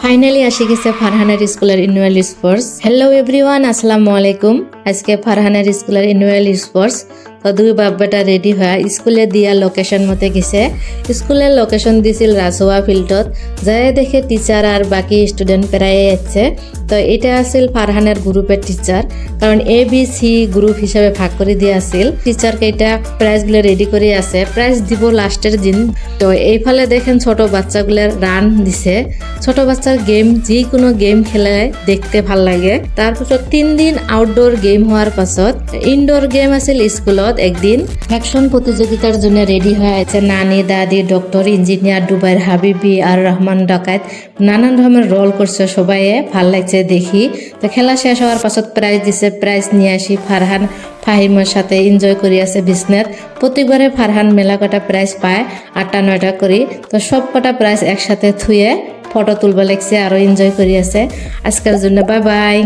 Finally আসি গেছে ফারহানের স্কুলের অ্যানুয়াল স্পোর্টস। হ্যালো এভরিওয়ান, আসসালামু আলাইকুম। আজকে ফারহানের স্কুলের অ্যানুয়াল স্পোর্টস। তো দুই বাপ বেটা রেডি হয়ে স্কুলে দিয়া লোকেশন মতে গেছে। স্কুলের লোকেশন দিছিল রাজোয়া ফিল্ডত। যাই দেখে টিচার আর বাকি স্টুডেন্ট প্রায় যাচ্ছে। তো এটা আছিল ফারহানের গ্রুপের টিচার, কারণ ABC গ্রুপ হিসাবে ভাগ করে দিয়ে আছিল। টিচার কেইটা প্রাইজগুলো রেডি করে আছে, প্রাইজ দিব লাস্টের দিন। তো এইফালে দেখেন ছোট বাচ্চাগুলোর রান দিছে। ছোট বাচ্চার গেম, যে কোনো গেম খেলে দেখতে ভাল লাগে। তারপিছত 3 দিন আউটডোর গেম হওয়ার পাছত ইনডোর গেম আছিল স্কুলত। একদিন অ্যাকশন প্রতিযোগিতার জন্য রেডি হয়ে আছে নানি, দাদি, ডক্টর, ইঞ্জিনিয়ার, দুবাইয়ের হাবিবি আর রহমান ডাকাত। নানান রকমের রোল করছে, সবাই ভাল লাগছে দেখি। তো খেলা শেষ হওয়ার পাছত প্রাইজ দিছে। প্রাইজ নিয়ে আসি ফারহান ফাহিমের সাথে এনজয় করি আছে বিজনেস। প্রত্যেকবারে ফারহান মেলা কটা প্রাইজ পায়, 8টা 9টা করি। তো সব কটা প্রাইজ একসাথে থুয়ে ফটো তুলবা লাগছে, আরো এনজয় করি আছে। আজকের জন্য বাই বাই।